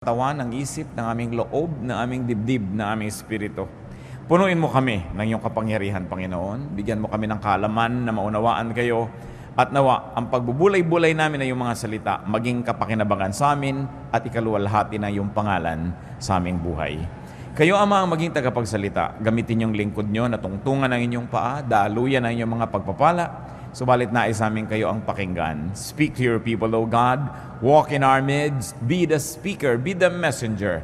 Katawan, ng isip, ng aming loob, ng aming dibdib, ng aming espiritu. Punuin mo kami ng iyong kapangyarihan, Panginoon. Bigyan mo kami ng kaalaman na maunawaan kayo at nawa ang pagbubulay-bulay namin ng iyong mga salita maging kapakinabangan sa amin at ikaluwalhati ng iyong pangalan sa aming buhay. Kayo, Ama, ang maging tagapagsalita. Gamitin yung lingkod nyo na tungtungan ng inyong paa, daluyan ng inyong mga pagpapala. Subalit nais namin kayo ang pakinggan. Speak to your people, O God. Walk in our midst. Be the speaker. Be the messenger.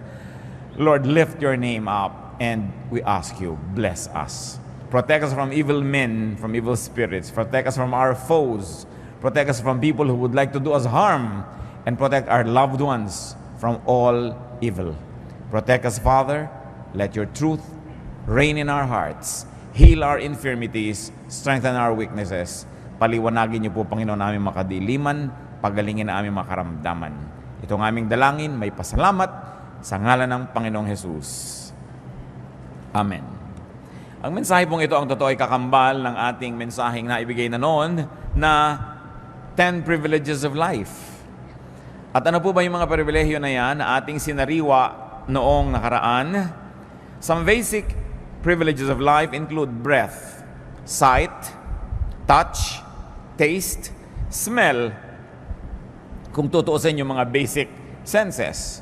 Lord, lift your name up. And we ask you, bless us. Protect us from evil men, from evil spirits. Protect us from our foes. Protect us from people who would like to do us harm. And protect our loved ones from all evil. Protect us, Father. Let your truth reign in our hearts. Heal our infirmities. Strengthen our weaknesses. Paliwanagin niyo po, Panginoon, aming makadiliman, pagalingin na aming makaramdaman. Itong aming dalangin, may pasalamat sa ngalan ng Panginoong Hesus. Amen. Ang mensahe pong ito, ang totoo ay kakambal ng ating mensaheng na ibigay na noon na 10 privileges of life. At ano po ba yung mga pribilehyo na yan na ating sinariwa noong nakaraan? Some basic privileges of life include breath, sight, touch, taste, smell, kung tutuusin yung mga basic senses.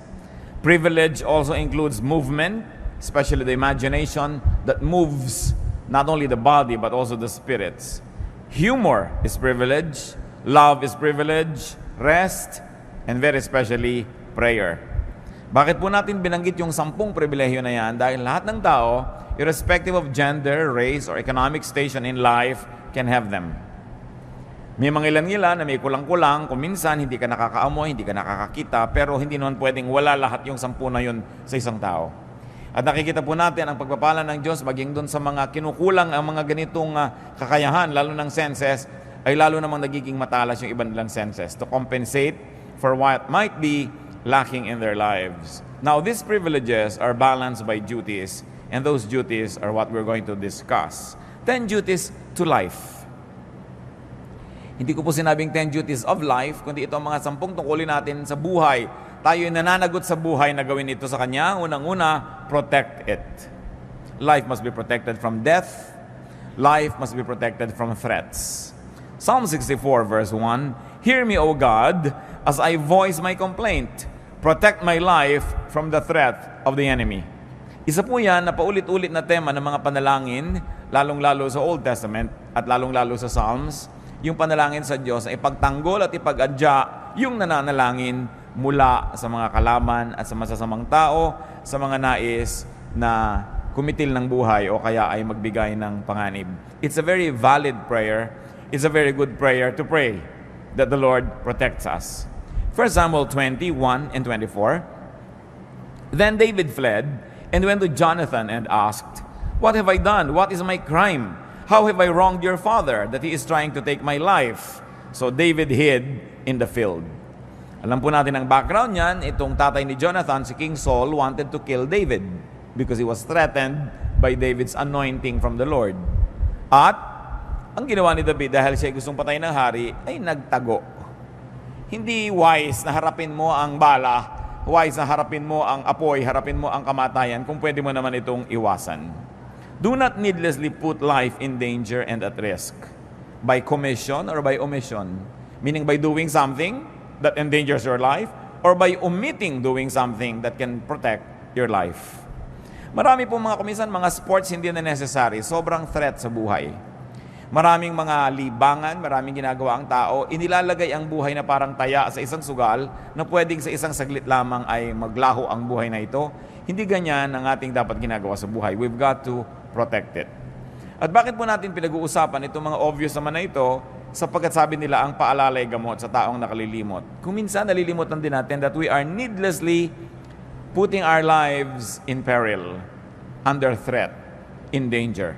Privilege also includes movement, especially the imagination that moves not only the body but also the spirits. Humor is privilege, love is privilege, rest, and very especially prayer. Bakit po natin binanggit yung 10 pribilehyo na yan? Dahil lahat ng tao, irrespective of gender, race, or economic station in life, can have them. May mga ilan-ilan na may kulang-kulang, kung minsan hindi ka nakakaamoy, hindi ka nakakakita, pero hindi naman pwedeng wala lahat yung 10 na yun sa isang tao. At nakikita po natin ang pagpapala ng Diyos maging doon sa mga kinukulang ang mga ganitong kakayahan, lalo ng senses, ay lalo namang nagiging matalas yung ibang nilang senses to compensate for what might be lacking in their lives. Now, these privileges are balanced by duties, and those duties are what we're going to discuss. 10 duties to life. Hindi ko po sinabing 10 duties of life, kundi ito ang mga 10 tungkulin natin sa buhay. Tayo'y nananagot sa buhay na gawin ito sa Kanya. Unang-una, protect it. Life must be protected from death. Life must be protected from threats. Psalm 64 verse 1, Hear me, O God, as I voice my complaint. Protect my life from the threat of the enemy. Isa po yan na paulit-ulit na tema ng mga panalangin, lalong-lalo sa Old Testament at lalong-lalo sa Psalms, yung panalangin sa Diyos ay ipagtanggol at ipag-adya yung nananalangin mula sa mga kalaman at sa masasamang tao, sa mga nais na kumitil ng buhay o kaya ay magbigay ng panganib. It's a very valid prayer. It's a very good prayer to pray that the Lord protects us. 1 Samuel 21 and 24, Then David fled and went to Jonathan and asked, What have I done? What is my crime? How have I wronged your father that he is trying to take my life? So David hid in the field. Alam po natin ang background niyan. Itong tatay ni Jonathan, si King Saul, wanted to kill David because he was threatened by David's anointing from the Lord. At ang ginawa ni David dahil siya gustong patayin ng hari ay nagtago. Hindi wise na harapin mo ang bala, wise na harapin mo ang apoy, harapin mo ang kamatayan kung pwede mo naman itong iwasan. Do not needlessly put life in danger and at risk by commission or by omission. Meaning by doing something that endangers your life or by omitting doing something that can protect your life. Marami pong mga kuminsan, mga sports hindi na necessary. Sobrang threat sa buhay. Maraming mga libangan, maraming ginagawa ang tao, inilalagay ang buhay na parang taya sa isang sugal na pwedeng sa isang saglit lamang ay maglaho ang buhay na ito. Hindi ganyan ang ating dapat ginagawa sa buhay. We've got to protect it. At bakit po natin pinag-uusapan itong mga obvious naman na ito? Sapagkat sabi nila ang paalala ay gamot sa taong nakalilimot. Kung minsan nalilimutan din natin that we are needlessly putting our lives in peril, under threat, in danger.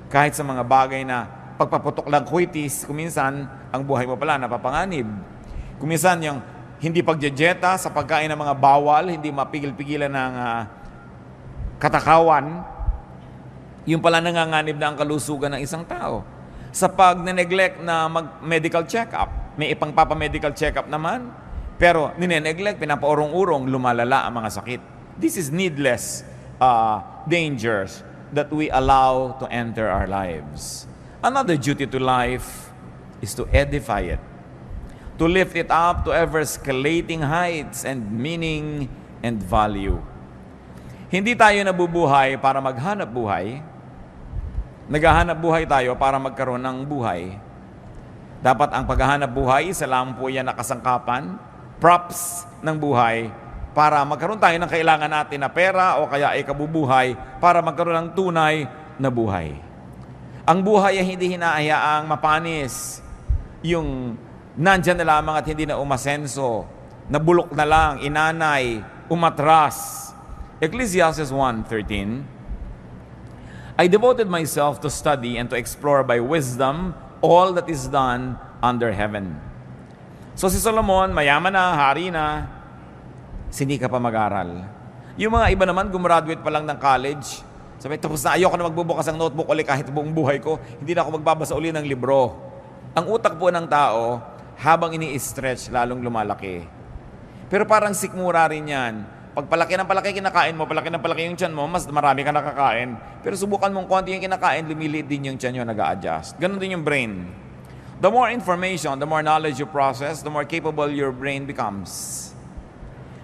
Kahit sa mga bagay na pagpaputok lang kwitis, kung minsan ang buhay mo pala napapanganib. Kung minsan yung hindi pagjejeta sa pagkain ng mga bawal, hindi mapigil-pigilan ng katakawan, yung pala nanganganib na ang kalusugan ng isang tao. Sa pag-neglect na mag-medical check-up, may ipang papa-medical check-up naman, Pero nineneglect, pinapaurong-urong, lumalala ang mga sakit. This is needless dangers that we allow to enter our lives. Another duty to life is to edify it, to lift it up to ever-escalating heights and meaning and value. Hindi tayo nabubuhay para maghanap buhay. Naghahanap buhay tayo para magkaroon ng buhay. Dapat ang paghahanap buhay, isa lang po yan na kasangkapan, props ng buhay, para magkaroon tayo ng kailangan natin na pera o kaya ay kabubuhay para magkaroon ng tunay na buhay. Ang buhay ay hindi hinahayaang mapanis, yung nandyan na lamang at hindi na umasenso, nabulok na lang, inanay, umatras. Ecclesiastes 1:13, I devoted myself to study and to explore by wisdom all that is done under heaven. So si Solomon, mayaman na, hari na, hindi ka pa mag-aral. Yung mga iba naman, gumraduate pa lang ng college, sabi, tapos na, ayoko na magbubukas ang notebook ulit kahit buong buhay ko, hindi na ako magbabasa uli ng libro. Ang utak po ng tao, habang ini-stretch, lalong lumalaki. Pero parang sikmura rin yan. Pag palaki ng palaki kinakain mo, palaki ng palaki yung tiyan mo, mas marami ka nakakain. Pero subukan mong konti yung kinakain, lumiliit din yung tiyan nyo, nag-a-adjust. Ganon din yung brain. The more information, the more knowledge you process, the more capable your brain becomes.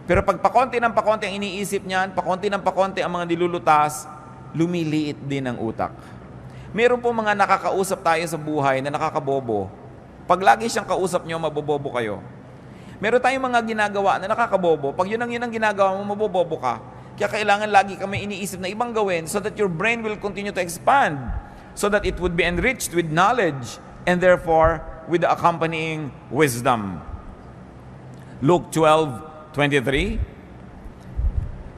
Pero pag pakonti ng pakonti ang iniisip niyan, pakonti ng pakonti ang mga nilulutas, lumiliit din ang utak. Meron po mga nakakausap tayo sa buhay na nakakabobo. Pag lagi siyang kausap nyo, mabobobo kayo. Meron tayong mga ginagawa na nakakabobo. Pag yun ang ginagawa mo, mabobobo ka. Kaya kailangan lagi kami iniisip na ibang gawin so that your brain will continue to expand. So that it would be enriched with knowledge and therefore with the accompanying wisdom. Luke 12:23.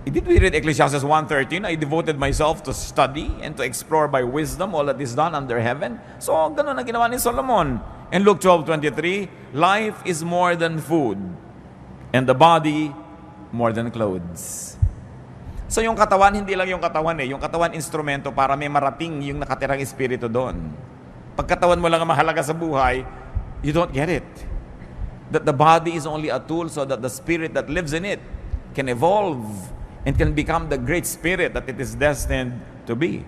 Did we read Ecclesiastes 1:13? I devoted myself to study and to explore by wisdom all that is done under heaven. So, ganun ang ginawa ni Solomon. In Luke 12:23, life is more than food, and the body more than clothes. So, yung katawan, hindi lang yung katawan Yung katawan, instrumento para may marating yung nakatirang espiritu doon. Pag katawan mo lang ang mahalaga sa buhay, you don't get it. That the body is only a tool so that the spirit that lives in it can evolve and can become the great spirit that it is destined to be.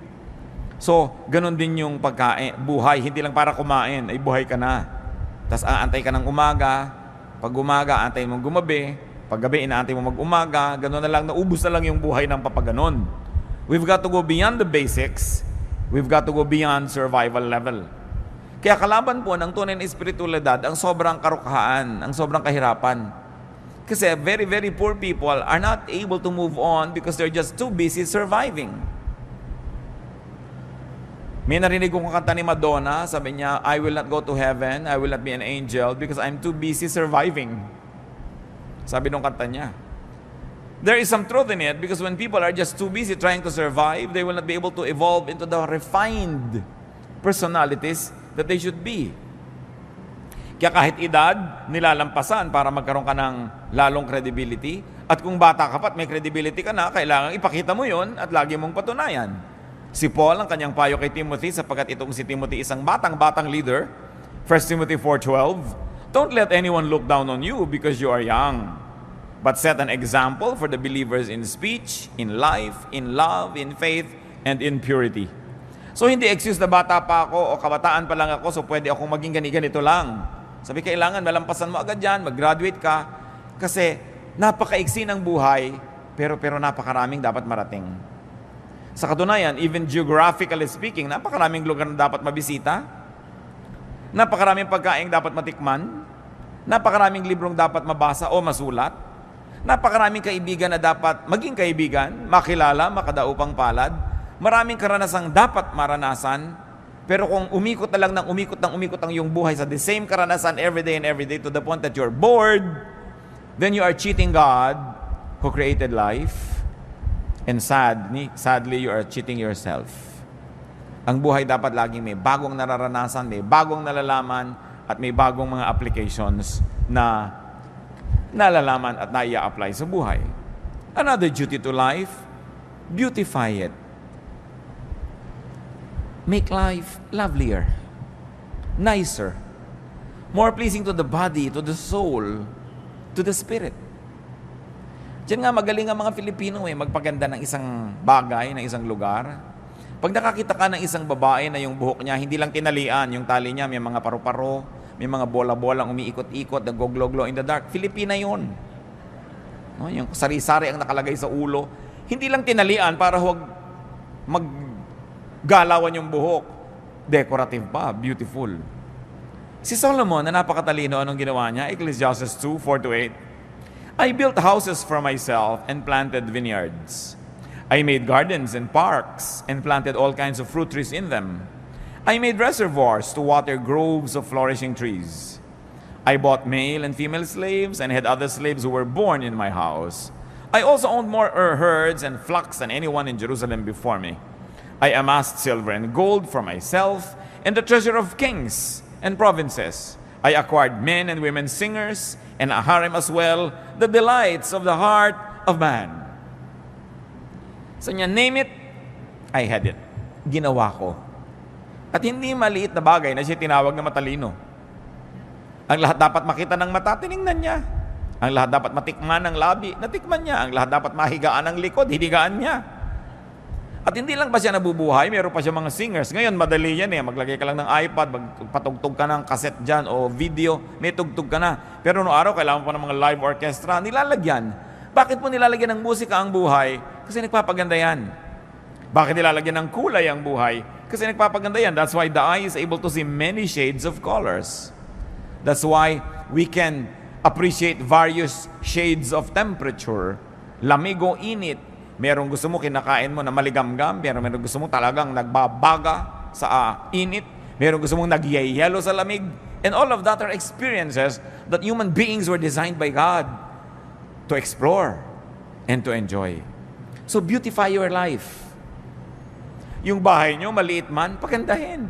So, ganun din yung pagkain, buhay, hindi lang para kumain, ay buhay ka na. Tapos aantay ka ng umaga, pag umaga, antay mong gumabi, pag gabi, inaantay mo mag-umaga, ganun na lang, naubos na lang yung buhay ng papaganon. We've got to go beyond the basics, we've got to go beyond survival level. Kaya kalaban po ng tunay na espiritualidad, ang sobrang karukhaan, ang sobrang kahirapan. Kasi very, very poor people are not able to move on because they're just too busy surviving. May narinig kong kanta ni Madonna, sabi niya, I will not go to heaven, I will not be an angel because I'm too busy surviving. Sabi nung kanta niya. There is some truth in it because when people are just too busy trying to survive, they will not be able to evolve into the refined personalities that they should be. Kaya kahit edad, nilalampasan para magkaroon ka ng lalong credibility. At kung bata ka pa at may credibility ka na, kailangan ipakita mo yon at lagi mong patunayan. Si Paul, ang kanyang payo kay Timothy, sapagkat itong si Timothy isang batang leader, 1 Timothy 4:12, don't let anyone look down on you because you are young, but set an example for the believers in speech, in life, in love, in faith, and in purity. So hindi excuse na bata pa ako o kabataan pa lang ako, so pwede akong maging ganito lang. Sabi, kailangan malampasan mo agad yan, mag-graduate ka, kasi napakaiksi ng buhay, pero napakaraming dapat marating. Sa katunayan, even geographically speaking, napakaraming lugar na dapat mabisita, napakaraming pagkain dapat matikman, napakaraming librong dapat mabasa o masulat, napakaraming kaibigan na dapat maging kaibigan, makilala, makadaupang palad, maraming karanasang dapat maranasan, pero kung umikot na lang ng umikot ang iyong buhay sa the same karanasan every day to the point that you're bored, then you are cheating God who created life. And sadly, you are cheating yourself. Ang buhay dapat laging may bagong nararanasan, may bagong nalalaman, at may bagong mga applications na nalalaman at naia-apply sa buhay. Another duty to life, beautify it. Make life lovelier, nicer, more pleasing to the body, to the soul, to the Spirit. Diyan nga magaling ang mga Filipino magpaganda ng isang bagay, ng isang lugar. Pag nakakita ka ng isang babae na yung buhok niya, hindi lang tinalian, yung tali niya, may mga paru-paro, may mga bola-bolang umiikot-ikot, nag-glow-glow in the dark. Filipina yun. No, yung sari-sari ang nakalagay sa ulo. Hindi lang tinalian para huwag maggalawan yung buhok. Decorative pa, beautiful. Si Solomon na napakatalino, anong ginawa niya? Ecclesiastes 2:4-8. I built houses for myself and planted vineyards. I made gardens and parks and planted all kinds of fruit trees in them. I made reservoirs to water groves of flourishing trees. I bought male and female slaves and had other slaves who were born in my house. I also owned more herds and flocks than anyone in Jerusalem before me. I amassed silver and gold for myself and the treasure of kings and provinces. I acquired men and women singers and a harem as well, the delights of the heart of man. So niya, name it, I had it. Ginawa ko. At hindi maliit na bagay na siya tinawag na matalino. Ang lahat dapat makita ng mata, tiningnan niya. Ang lahat dapat matikman ng labi, natikman niya. Ang lahat dapat mahigaan ng likod, hinigaan niya. At hindi lang ba siya nabubuhay, meron pa siya mga singers. Ngayon, madali yan maglagay ka lang ng iPad, magpatugtog ka ng cassette dyan o video, may tugtog ka na. Pero noong araw, kailangan pa ng mga live orchestra, nilalagyan. Bakit po nilalagyan ng musika ang buhay? Kasi nagpapaganda yan. Bakit nilalagyan ng kulay ang buhay? Kasi nagpapaganda yan. That's why the eye is able to see many shades of colors. That's why we can appreciate various shades of temperature. Lamig o init. Merong gusto mo kinakain mo na maligamgam, merong gusto mo talagang nagbabaga sa init, merong gusto mong nagyayelo sa lamig. And all of that are experiences that human beings were designed by God to explore and to enjoy. So beautify your life. Yung bahay nyo, maliit man, pagandahin.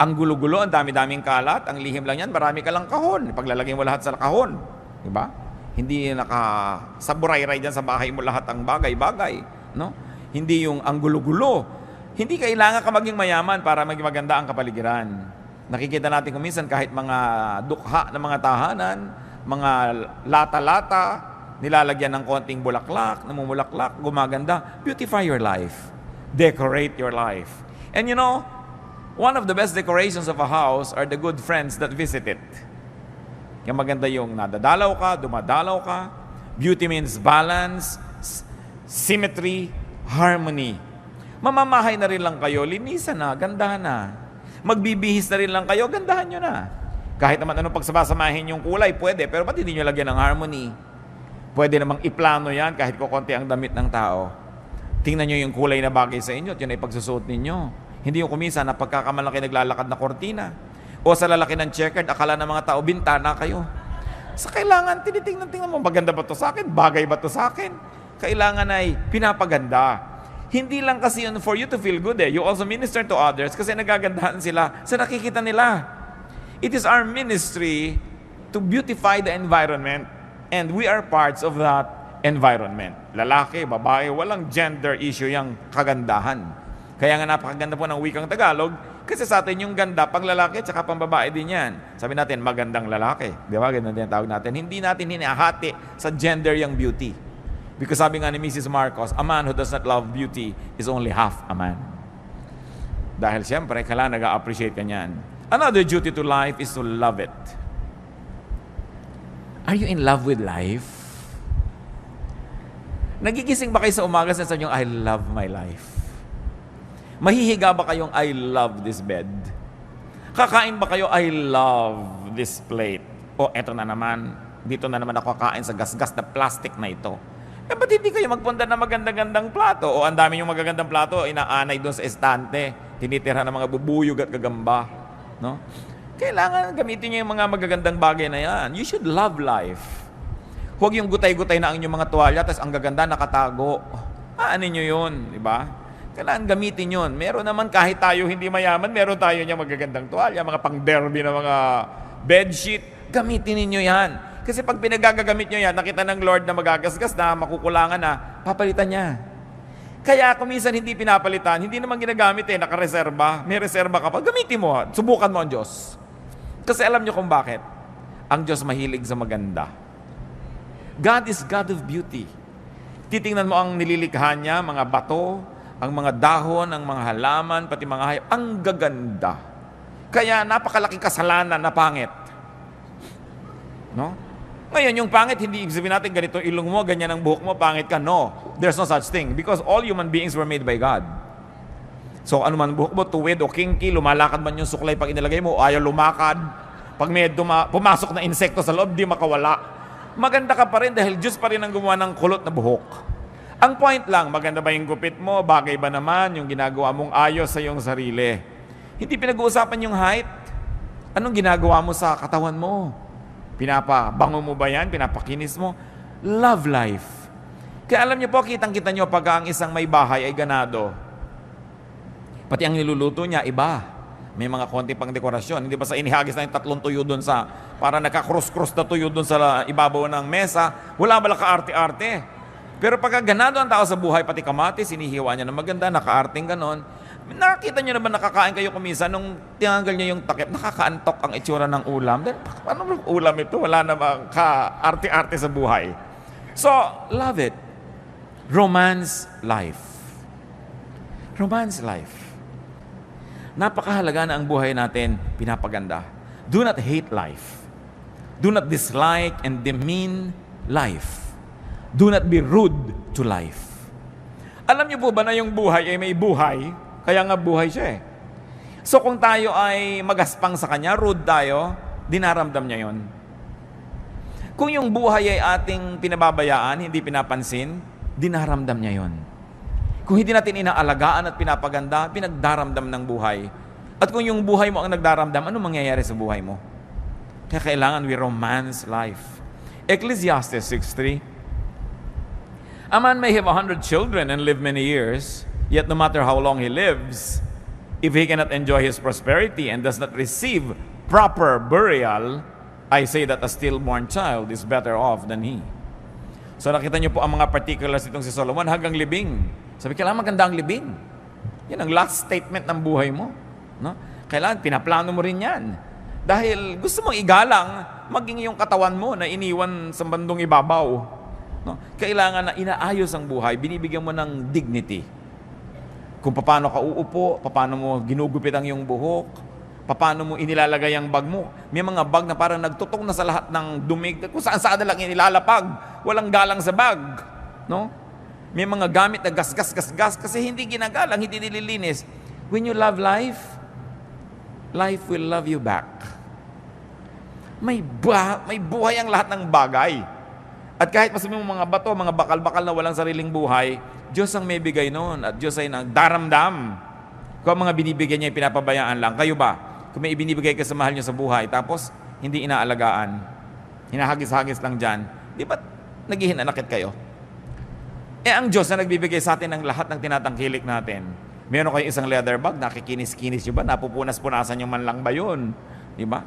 Ang gulo-gulo, ang dami-daming kalat, ang lihim lang yan, marami ka lang kahon. Paglalagay mo lahat sa kahon. Diba? Hindi nakasaburay-ray dyan sa bahay mo lahat ang bagay-bagay. No? Hindi yung ang gulo-gulo. Hindi kailangan ka maging mayaman para maging maganda ang kapaligiran. Nakikita natin kung minsan kahit mga dukha ng mga tahanan, mga lata-lata, nilalagyan ng konting bulaklak, namumulaklak, gumaganda. Beautify your life. Decorate your life. And you know, one of the best decorations of a house are the good friends that visit it. Yung maganda yung nadadalaw ka, dumadalaw ka. Beauty means balance, symmetry, harmony. Mamamahay na rin lang kayo, linisan na, gandahan na. Magbibihis na rin lang kayo, gandahan nyo na. Kahit naman anong pagsabasamahin yung kulay, pwede, pero ba't hindi nyo lagyan ng harmony? Pwede namang iplano yan kahit kukunti ang damit ng tao. Tingnan nyo yung kulay na bagay sa inyo at yun ay pagsusuot ninyo. Hindi yung kumisa na pagkakamalaki naglalakad na kortina. O sa lalaki ng checkered, akala ng mga tao, bintana kayo. Sa kailangan, tinitingnan mo, maganda ba to sa akin? Bagay ba to sa akin? Kailangan ay pinapaganda. Hindi lang kasi yun for you to feel good You also minister to others kasi nagagandahan sila sa nakikita nila. It is our ministry to beautify the environment and we are parts of that environment. Lalaki, babae, walang gender issue yung kagandahan. Kaya nga napakaganda po ng wikang Tagalog. Kasi sa atin yung ganda, pang lalaki at saka pang babae din yan. Sabi natin, magandang lalaki. Di ba? Ganun din ang tawag natin. Hindi natin hinahati sa gender yung beauty. Because sabi nga ni Mrs. Marcos, a man who does not love beauty is only half a man. Dahil siyempre, kailangan nag-appreciate ka niyan. Another duty to life is to love it. Are you in love with life? Nagigising ba kayo sa umaga sa sabi nyo, I love my life? Mahihiga ba kayong, I love this bed? Kakain ba kayo, I love this plate? O eto na naman, dito na naman ako kakain sa gasgas na plastic na ito. Ba't hindi kayo magpunta na magandang-gandang plato? O ang dami yung magagandang plato, inaanay doon sa estante, tinitira ng mga bubuyog at gagamba. No? Kailangan gamitin nyo yung mga magagandang bagay na yan. You should love life. Huwag yung gutay-gutay na ang inyong mga tuwalya, tapos ang gaganda nakatago. Aanin nyo yun, di ba? Kailangan gamitin yun. Meron naman kahit tayo hindi mayaman, meron tayo niya magagandang tuwalya, mga pang-derby na mga bedsheet. Gamitin ninyo yan. Kasi pag pinagagamit nyo yan, nakita ng Lord na magagasgas na, makukulangan na, papalitan niya. Kaya kung minsan hindi pinapalitan, hindi naman ginagamit nakareserba. May reserba ka pa, gamitin mo. Subukan mo ang Diyos. Kasi alam nyo kung bakit. Ang Diyos mahilig sa maganda. God is God of beauty. Titingnan mo ang nililikha niya, mga bato, ang mga dahon, ang mga halaman, pati mga hayop. Ang gaganda. Kaya napakalaking kasalanan na pangit. No? Ngayon, yung pangit, hindi ibig sabihin natin ganito ilong mo, ganyan ang buhok mo, pangit ka. No, there's no such thing. Because all human beings were made by God. So, ano man buhok mo, tuwid o kinky, lumalakad man yung suklay pag inilagay mo, ayaw lumakad. Pag may pumasok na insekto sa loob, di makawala. Maganda ka pa rin dahil Diyos pa rin ang gumawa ng kulot na buhok. Ang point lang, maganda ba yung gupit mo? Bagay ba naman yung ginagawa mong ayos sa iyong sarili? Hindi pinag-uusapan yung height. Anong ginagawa mo sa katawan mo? Pinapabango mo ba yan? Pinapakinis mo? Love life. Kaya alam niyo po, kitang-kita niyo pag ang isang may bahay ay ganado. Pati ang niluluto niya, iba. May mga konti pang dekorasyon. Hindi ba sa inihagis na yung 3 tuyo doon sa, para naka-cross-cross na tuyo doon sa ibabaw ng mesa, wala ba ka-arte-arte? Pero pagka ganado ang tao sa buhay, pati kamatis, sinihiwa niya na maganda, naka-arting ganon. Nakakita niyo naman nakakain kayo kumisa nung tinanggal niya yung takip, nakakaantok ang itsura ng ulam. Then, paano bang ulam ito? Wala na ba ka-arte-arte sa buhay? So, love it. Romance life. Romance life. Napakahalaga na ang buhay natin pinapaganda. Do not hate life. Do not dislike and demean life. Do not be rude to life. Alam niyo po ba na yung buhay ay may buhay? Kaya nga buhay siya eh. So kung tayo ay magaspang sa kanya, rude tayo, dinaramdam niya yon. Kung yung buhay ay ating pinababayaan, hindi pinapansin, dinaramdam niya yon. Kung hindi natin inaalagaan at pinapaganda, pinagdaramdam ng buhay. At kung yung buhay mo ang nagdaramdam, ano mangyayari sa buhay mo? Kaya kailangan we romance life. Ecclesiastes 6:3. A man may have 100 children and live many years, yet no matter how long he lives, if he cannot enjoy his prosperity and does not receive proper burial, I say that a stillborn child is better off than he. So nakita niyo po ang mga particulars itong si Solomon hanggang libing. Sabi, kailangan maganda ang libing. Yan ang last statement ng buhay mo. No? Kailangan, pinaplano mo rin yan. Dahil gusto mong igalang, maging yung katawan mo na iniwan sa bandong ibabaw. No? Kailangan na inaayos ang buhay, binibigyan mo ng dignity. Kung paano ka uupo, paano mo ginugupit ang iyong buhok, paano mo inilalagay ang bag mo. May mga bag na parang nagtutong na sa lahat ng dumig, kung saan lang inilalapag, walang galang sa bag. No? May mga gamit na gas kasi hindi ginagalang, hindi nililinis. When you love life, life will love you back. May buhay ang lahat ng bagay. At kahit masabi mo mga bato, mga bakal-bakal na walang sariling buhay, Diyos ang may bigay noon at Diyos ay nagdaramdam. Kung ang mga binibigay niya ay pinapabayaan lang, kayo ba? Kung may ibinibigay ka sa mahal niyo sa buhay, tapos hindi inaalagaan, hinahagis-hagis lang dyan, di ba naghihinanakit kayo? Ang Diyos na nagbibigay sa atin ng lahat ng tinatangkilik natin. Meron kayong isang leather bag, nakikinis-kinis nyo ba? Napupunas-punasan nyo man lang ba yun? Di ba?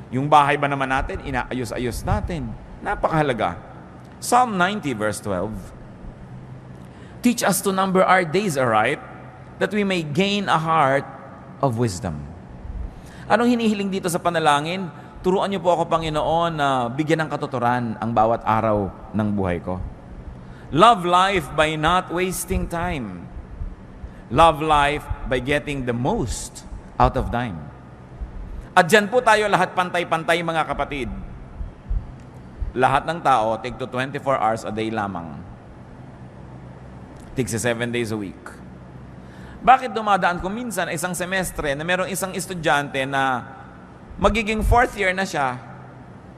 Yung bahay ba naman natin, inaayos-ayos natin. Napakahalaga. Psalm 90 verse 12. Teach us to number our days aright, that we may gain a heart of wisdom. Anong hinihiling dito sa panalangin? Turuan niyo po ako, Panginoon, na bigyan ng katuturan ang bawat araw ng buhay ko. Love life by not wasting time. Love life by getting the most out of time. At dyan po tayo lahat pantay-pantay, mga kapatid. Lahat ng tao, take to 24 hours a day lamang. Take 7 days a week. Bakit dumadaan ko minsan isang semestre na merong isang estudyante na magiging 4th year na siya,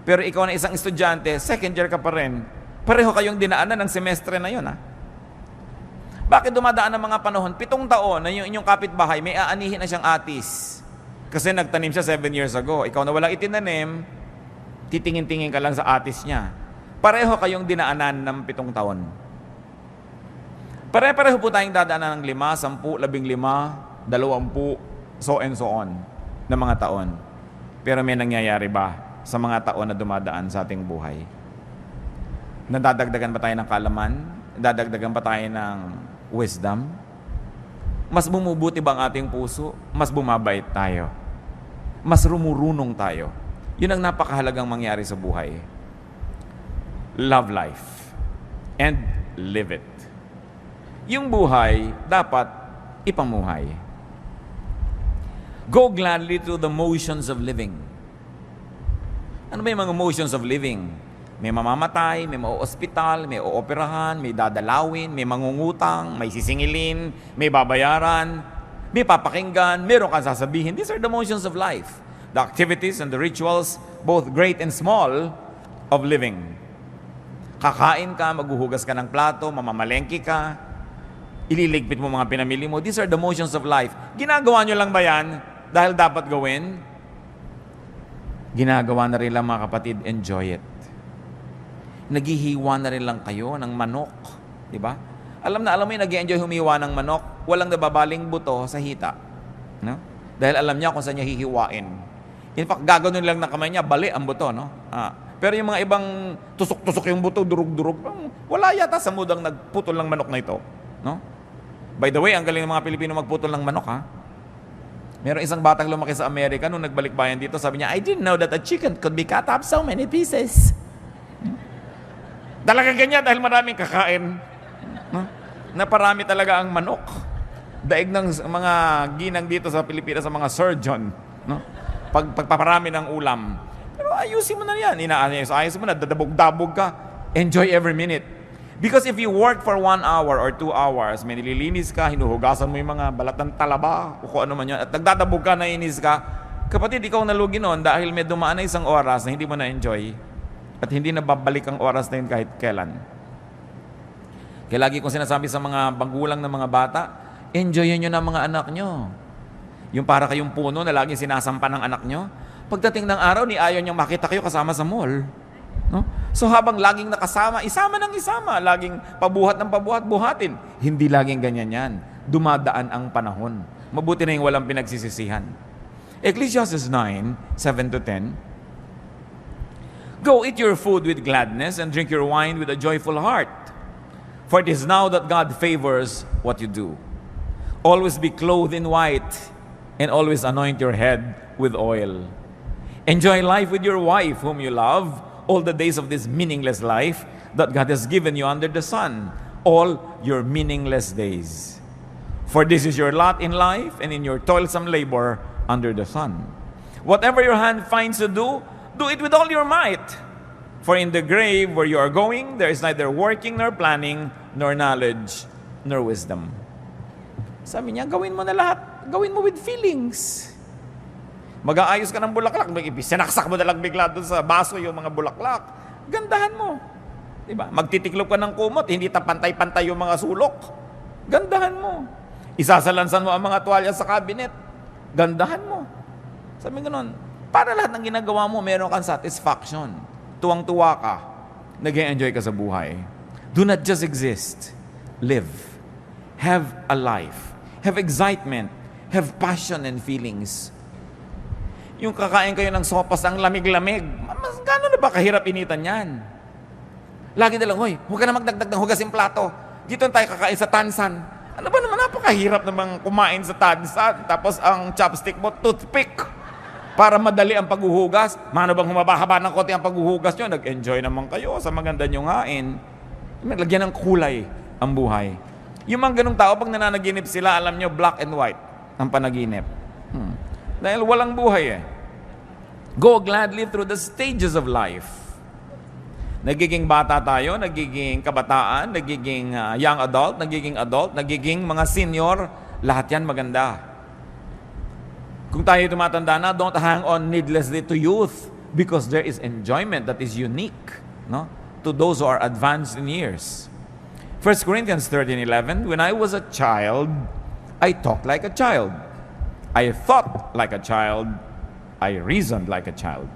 pero ikaw na isang estudyante, 2nd year ka pa rin, pareho kayong dinaanan ng semestre na yun, ha? Bakit dumadaan ng mga panahon? 7 taon na yung inyong kapitbahay, may aanihin na siyang atis. Kasi nagtanim siya 7 years ago. Ikaw na walang itinanim, titingin-tingin ka lang sa atis niya. Pareho kayong dinaanan ng 7 taon. Pare-pareho po tayong dadaanan ng 5, 10, 15, 20, so and so on, na mga taon. Pero may nangyayari ba sa mga taon na dumadaan sa ating buhay? Nadadagdagan ba tayo ng kalaman? Nadadagdagan ba tayo ng wisdom? Mas bumubuti ba ang ating puso? Mas bumabait tayo? Mas rumurunong tayo? Yun ang napakahalagang mangyari sa buhay. Love life and live it. Yung buhay, dapat ipamuhay. Go gladly through the motions of living. Ano ba yung mga motions of living? May mamamatay, may mauospital, may ooperahan, may dadalawin, may mangungutang, may sisingilin, may babayaran, may papakinggan, meron kang sasabihin. These are the motions of life. The activities and the rituals, both great and small, of living. Kakain ka, maghuhugas ka ng plato, mamamalengke ka, ililigpit mo mga pinamili mo. These are the motions of life. Ginagawa nyo lang ba yan dahil dapat gawin? Ginagawa na rin lang mga kapatid, enjoy it. Naghihiwa na rin lang kayo ng manok. Diba? Alam mo yung nag-enjoy humiwa ng manok, walang nababaling buto sa hita. No? Dahil alam niya kung saan niya hihiwain. In fact, gagawin lang ng kamay niya, bali ang buto. No? Pero yung mga ibang tusok-tusok yung buto, durug-durug, wala yata sa mudang nagputol ng manok na ito. No? By the way, ang galing ng mga Pilipino magputol ng manok, ha? Meron isang batang lumaki sa Amerika, nung nagbalik bayan dito, sabi niya, I didn't know that a chicken could be cut up so many pieces. Talaga ganyan dahil maraming kakain. No? Naparami talaga ang manok. Daig ng mga ginang dito sa Pilipinas, sa mga surgeon. No? Pagpaparami ng ulam. Pero ayusin mo na yan. Ayusin mo na, dadabog-dabog ka. Enjoy every minute. Because if you work for 1 hour or 2 hours, may nililinis ka, hinuhugasan mo yung mga balat ng talaba, o kung ano man yun, at nagdadabog ka, nainis ka, kapatid, ikaw nalugi noon dahil may dumaan na isang oras na hindi mo na-enjoy at hindi na babalik ang oras na yun kahit kailan. Kaya lagi kong sinasabi sa mga magulang ng mga bata, enjoyin nyo na mga anak nyo. Yung para kayong puno na laging sinasampan ng anak nyo, pagdating ng araw, ni ayaw niyang makita kayo kasama sa mall. No? So habang laging nakasama, isama ng isama, laging pabuhat ng pabuhat, buhatin. Hindi laging ganyan yan. Dumadaan ang panahon. Mabuti na yung walang pinagsisisihan. Ecclesiastes 9:7-10. Go eat your food with gladness and drink your wine with a joyful heart. For it is now that God favors what you do. Always be clothed in white and always anoint your head with oil. Enjoy life with your wife whom you love, all the days of this meaningless life that God has given you under the sun, all your meaningless days. For this is your lot in life and in your toilsome labor under the sun. Whatever your hand finds to do, do it with all your might. For in the grave where you are going, there is neither working nor planning, nor knowledge, nor wisdom. Sabi niya, gawin mo na lahat. Gawin mo with feelings. Mag-aayos ka ng bulaklak, sinaksak mo na lang bigla doon sa baso yung mga bulaklak. Gandahan mo. Diba? Magtitiklop ka ng kumot, hindi pantay-pantay yung mga sulok. Gandahan mo. Isasalansan mo ang mga tuwalya sa cabinet. Gandahan mo. Sabi gano'n, para lahat ng ginagawa mo, meron kang satisfaction. Tuwang-tuwa ka. Nag-enjoy ka sa buhay. Do not just exist. Live. Have a life. Have excitement. Have passion and feelings. Yung kakain kayo ng sopas ang lamig-lamig, mas gano'n na ba kahirap initan yan? Lagi na lang, hoy, huwag ka na magdagdag ng hugas yung plato. Dito tayo kakain sa tansan. Ano ba naman, napakahirap namang kumain sa tansan. Tapos ang chopstick mo, toothpick. Para madali ang paghuhugas. Mano bang humaba-haba ng konti ang paghuhugas nyo? Nag-enjoy naman kayo sa maganda nyong hain. Lagyan ng kulay ang buhay. Yung mga ganong tao, pag nananaginip sila, alam nyo, black and white ang panaginip. Dahil walang buhay eh. Go gladly through the stages of life. Nagiging bata tayo, nagiging kabataan, nagiging young adult, nagiging mga senior, lahat yan maganda. Kung tayo tumatanda na, don't hang on needlessly to youth because there is enjoyment that is unique, no, to those who are advanced in years. 1 Corinthians 13:11, when I was a child, I talked like a child. I thought like a child. I reasoned like a child.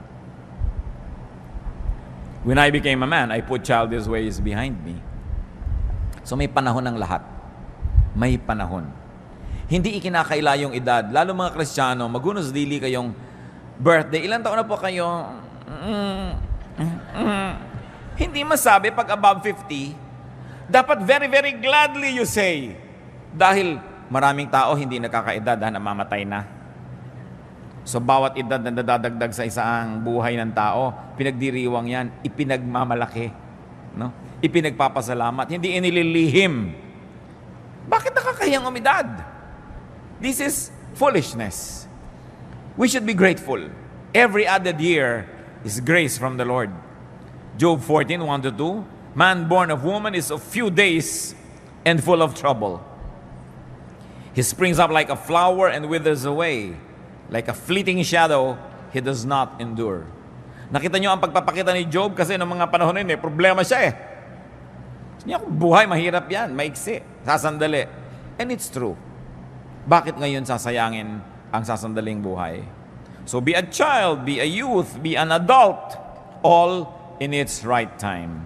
When I became a man, I put childish ways behind me. So may panahon ng lahat. May panahon. Hindi ikinakaila yung edad. Lalo mga Kristiyano, magunos dili kayong birthday. Ilan taon na po kayo? Hindi masabi pag above 50. Dapat very, very gladly you say. Dahil maraming tao hindi nakakaedad dahil namamatay na. So bawat edad na nadadagdag sa isang buhay ng tao, pinagdiriwang yan, ipinagmamalaki, no? Ipinagpapasalamat, hindi inililihim. Bakit nakakahiyang umidad? This is foolishness. We should be grateful. Every added year is grace from the Lord. Job 14:1-2, man born of woman is of few days and full of trouble. He springs up like a flower and withers away. Like a fleeting shadow, he does not endure. Nakita niyo ang pagpapakita ni Job kasi ng mga panahon na yun, problema siya eh. Niya, buhay, mahirap yan, maiksi, sasandali. And it's true. Bakit ngayon sasayangin ang sasandaling buhay? So be a child, be a youth, be an adult, all in its right time.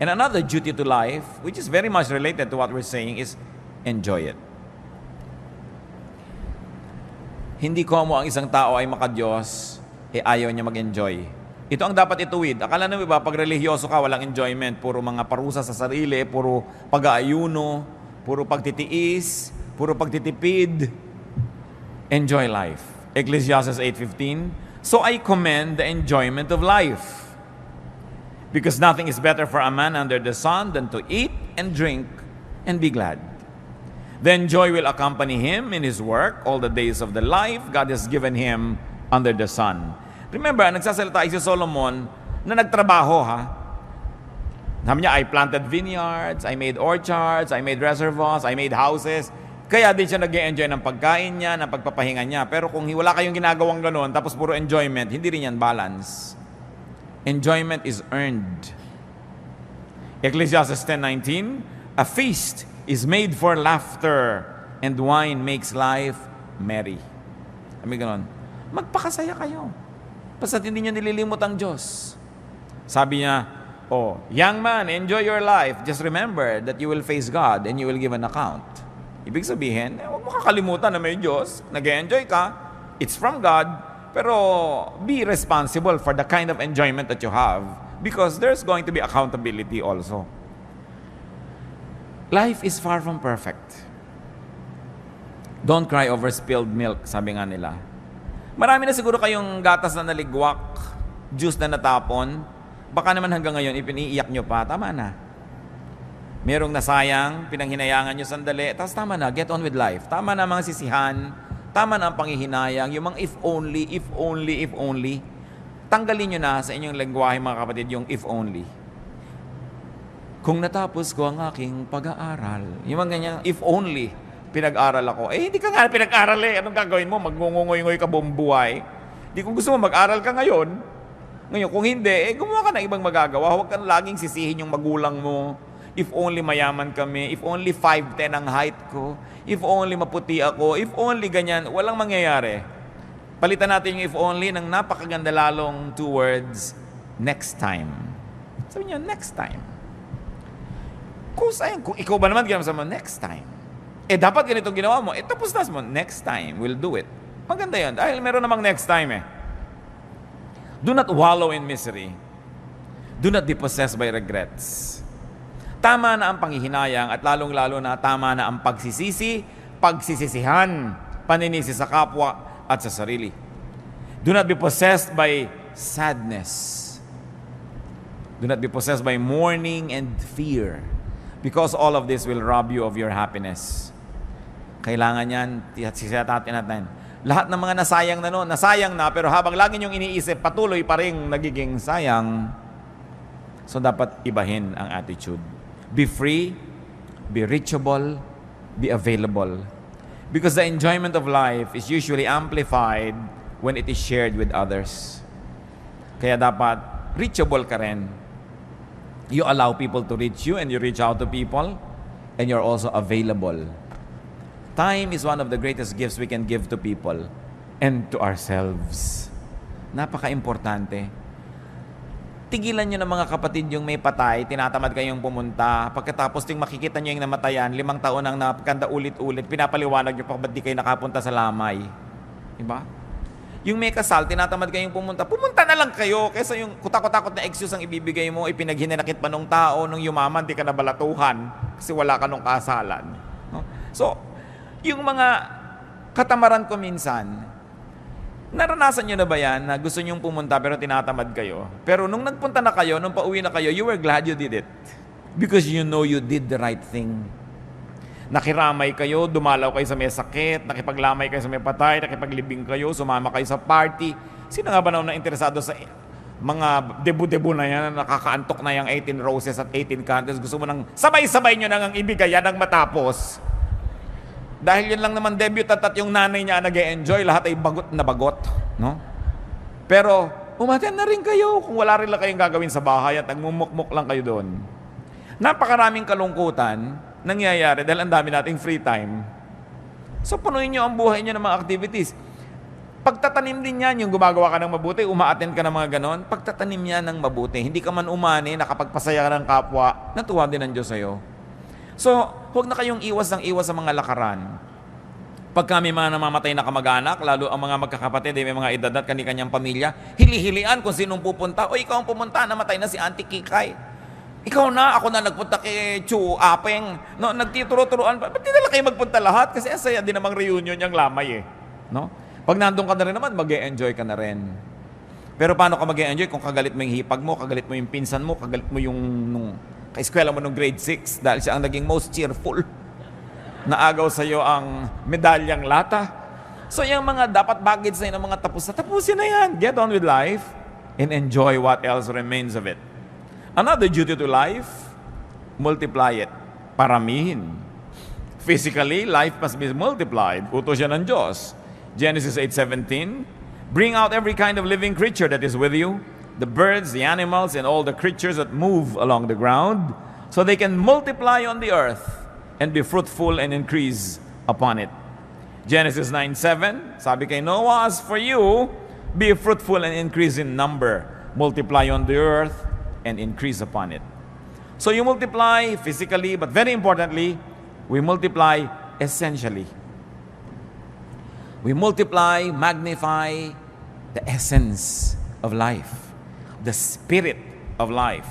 And another duty to life, which is very much related to what we're saying, is enjoy it. Hindi komo ang isang tao ay makadiyos, ayaw niya mag-enjoy. Ito ang dapat ituwid. Akala nyo ba, pag religyoso ka, walang enjoyment. Puro mga parusa sa sarili, puro pag-aayuno, puro pagtitiis, puro pagtitipid. Enjoy life. Ecclesiastes 8:15, so I commend the enjoyment of life. Because nothing is better for a man under the sun than to eat and drink and be glad. Then joy will accompany him in his work all the days of the life God has given him under the sun. Remember, nagsasalita si Solomon na nagtrabaho ha. Sabi niya, I planted vineyards, I made orchards, I made reservoirs, I made houses. Kaya din siya nag-enjoy ng pagkain niya, ng pagpapahinga niya. Pero kung wala kayong ginagawang gano'n, tapos puro enjoyment, hindi rin yan balance. Enjoyment is earned. Ecclesiastes 10:19, a feast is made for laughter, and wine makes life merry. Sabi ganon, magpakasaya kayo. Basta hindi nyo nililimot ang Diyos. Sabi niya, young man, enjoy your life. Just remember that you will face God and you will give an account. Ibig sabihin, huwag mo kakalimutan na may Diyos. Nag-enjoy ka. It's from God. Pero be responsible for the kind of enjoyment that you have because there's going to be accountability also. Life is far from perfect. Don't cry over spilled milk, sabi nga nila. Marami na siguro kayong gatas na naligwak, juice na natapon. Baka naman hanggang ngayon, ipiniiyak nyo pa, tama na. Merong nasayang, pinanghinayangan nyo sandali, tapos tama na, get on with life. Tama na mga sisihan, tama na ang panghihinayang, yung mga if only, if only, if only. Tanggalin nyo na sa inyong lengguwahe mga kapatid yung if only. Kung natapos ko ang aking pag-aaral, yung mga ganyan, if only, pinag-aral ako. Hindi ka nga pinag-aral eh. Anong gagawin mo? Magngungungoy-ngoy ka buong buhay. Di kung gusto mo, mag-aral ka ngayon. Ngayon, kung hindi, gumawa ka ng ibang magagawa. Huwag kang laging sisihin yung magulang mo. If only mayaman kami. If only 5'10" ang height ko. If only maputi ako. If only ganyan. Walang mangyayari. Palitan natin yung if only ng napakaganda lalong 2 words, next time. Sabi niyo, next time. Kung ikaw ba naman ginawa mo, next time. Dapat ganitong ginawa mo. Tapos na mo, next time, we'll do it. Maganda yun. Dahil meron namang next time eh. Do not wallow in misery. Do not be possessed by regrets. Tama na ang panghihinayang at lalong-lalo na tama na ang pagsisisi, pagsisisihan, paninisi sa kapwa at sa sarili. Do not be possessed by sadness. Do not be possessed by mourning and fear. Because all of this will rob you of your happiness. Kailangan yan, sisatatin natin. Lahat ng mga nasayang na noon, nasayang na, pero habang lagi niyong iniisip, patuloy pa rin nagiging sayang. So dapat ibahin ang attitude. Be free, be reachable, be available. Because the enjoyment of life is usually amplified when it is shared with others. Kaya dapat reachable ka rin. You allow people to reach you and you reach out to people and you're also available. Time is one of the greatest gifts we can give to people and to ourselves. Napaka-importante. Tigilan nyo ng mga kapatid yung may patay, tinatamad kayong pumunta, pagkatapos ting makikita nyo yung namatayan, 5 taon ang napakanda ulit-ulit, pinapaliwanag nyo pa ba't di kayo nakapunta sa lamay. Diba? Yung may kasal, tinatamad kayong pumunta na lang kayo kaysa yung kutakot-takot na excuse ang ibibigay mo, ipinaghinanakit pa nung tao, nung yumaman, di ka nabalatuhan kasi wala ka nung kasalan. No? So, yung mga katamaran ko minsan, Naranasan nyo na ba yan na gusto nyong pumunta pero tinatamad kayo? Pero nung nagpunta na kayo, nung pauwi na kayo, you were glad you did it. Because you know you did the right thing. Nakiramay kayo, dumalaw kayo sa may sakit, nakipaglamay kayo sa may patay, nakipaglibing kayo, sumama kayo sa party. Sino nga ba na interesado sa mga debu-debu na yan, nakakaantok na yung 18 roses at 18 candles, gusto mo nang sabay-sabay nyo nang ibigay yan ang matapos? Dahil yun lang naman debutant at yung nanay niya nag-e-enjoy, lahat ay bagot na bagot. No? Pero, umaten na rin kayo kung wala rin lang kayong gagawin sa bahay at nagmumukmuk lang kayo doon. Napakaraming kalungkutan nangyayari dahil ang dami nating free time. So, punuin nyo ang buhay nyo ng mga activities. Pagtatanim din yan, yung gumagawa ka ng mabuti, umaattend ka ng mga ganon, pagtatanim yan ng mabuti. Hindi ka man umani, nakapagpasaya ka ng kapwa, natuwa din ang Diyos sa'yo. So, huwag na kayong iwas sa mga lakaran. Pag kami mga namamatay na kamag-anak, lalo ang mga magkakapatid, may mga edad at kani-kanyang pamilya, hili-hilian kung sinong pupunta. O ikaw ang pumunta, namatay na si Auntie Kikay. Ikaw na, ako na nagpunta kay Chu Apeng. No, nagtituro-turuan. Ba't di nila kayo magpunta lahat? Kasi asaya din namang reunion yung lamay eh. No? Pag nandun ka na rin naman, mag-e-enjoy ka na rin. Pero paano ka mag-e-enjoy kung kagalit mo yung hipag mo, kagalit mo yung pinsan mo, kagalit mo yung kaeskwela mo nung grade 6 dahil siya ang naging most cheerful. Naagaw sa iyo ang medalyang lata. So yung mga dapat baggage na yun, mga tapusin na yan. Get on with life and enjoy what else remains of it. Another duty to life, multiply it. Paramihin. Physically, life must be multiplied. Utos yan ng Diyos. Genesis 8:17, bring out every kind of living creature that is with you, the birds, the animals, and all the creatures that move along the ground, so they can multiply on the earth and be fruitful and increase upon it. Genesis 9:7, sabi kay Noah, as for you, be fruitful and increase in number, multiply on the earth and increase upon it. So you multiply physically, but very importantly, we multiply essentially. We multiply, magnify the essence of life, the spirit of life.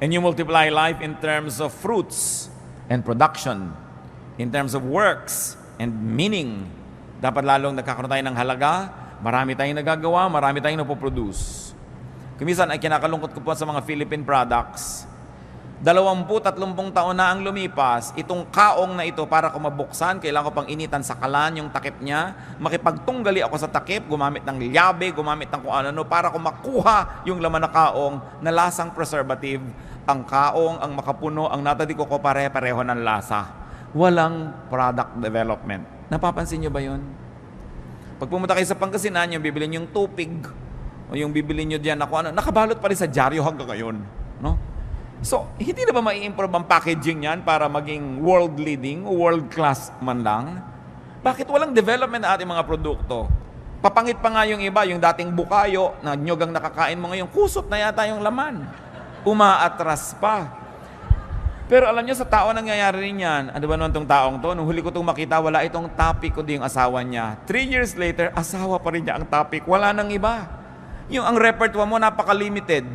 And you multiply life in terms of fruits and production, in terms of works and meaning. Dapat lalong nagkakaroon tayo ng halaga, marami tayong nagagawa, marami tayong napoproduce. Kumisan ay kinakalungkot ko po sa mga Philippine products. 20-30 taon na ang lumipas, itong kaong na ito para ko mabuksan, kailangan ko pang initan sa kalan yung takip niya, makipagtunggali ako sa takip, gumamit ng lyabe, gumamit ng kung ano, para ko makuha yung laman na kaong na lasang preservative. Ang kaong, ang makapuno, ang natadiko ko pare-pareho ng lasa. Walang product development. Napapansin nyo ba yun? Pag pumunta kayo sa Pangasinan, yung bibili yung tupig, o yung bibili nyo diyan, nakabalot pa rin sa dyaryo hanggang ngayon. No? So, hindi na ba mai-improve ang packaging yan para maging world-leading, world-class man lang? Bakit walang development na ating mga produkto? Papangit pa nga yung iba, yung dating bukayo, na nyog ang nakakain mo ngayon, kusot na yata yung laman. Umaatras pa. Pero alam nyo, sa tao nangyayari rin yan. Ano ba naman itong taong to? Nung huli ko itong makita, wala itong topic, kundi yung asawa niya. 3 years later, asawa pa rin niya ang topic. Wala nang iba. Yung ang repertoire mo, napaka-limited.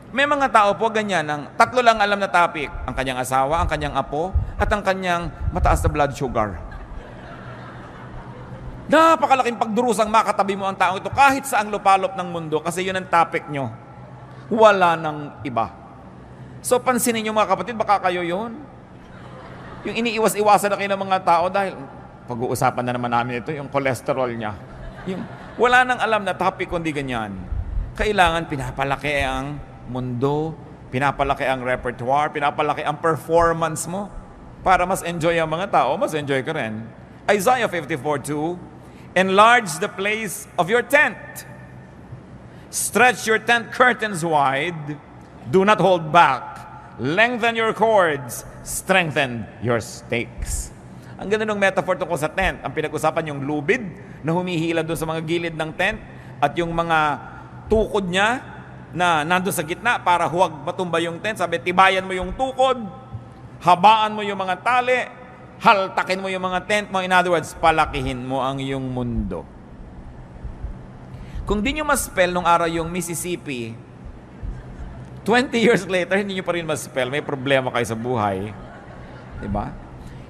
May mga tao po ganyan, ang 3 lang alam na topic. Ang kanyang asawa, ang kanyang apo, at ang kanyang mataas na blood sugar. Napakalaking pagdurusang makatabi mo ang taong ito kahit sa ang lupalop ng mundo kasi yun ang topic nyo. Wala nang iba. So pansinin nyo mga kapatid, baka kayo yun. Yung iniiwas-iwasan na kayo ng mga tao dahil pag-uusapan na naman namin ito, yung cholesterol niya. Yung, wala nang alam na topic kundi ganyan. Kailangan pinapalaki ang mundo, pinapalaki ang repertoire, pinapalaki ang performance mo para mas enjoy ang mga tao, mas enjoy ka rin. Isaiah 54:2, enlarge the place of your tent. Stretch your tent curtains wide. Do not hold back. Lengthen your cords. Strengthen your stakes. Ang ganda ng metaphor tungkol sa tent. Ang pinag-usapan yung lubid na humihila doon sa mga gilid ng tent at yung mga tukod niya na nandun sa gitna para huwag matumba yung tent. Sabi, tibayan mo yung tukod, habaan mo yung mga tali, haltakin mo yung mga tent mo. In other words, palakihin mo ang iyong mundo. Kung di nyo ma-spell nung araw yung Mississippi, 20 years later, hindi nyo pa rin ma-spell. May problema kayo sa buhay. Diba?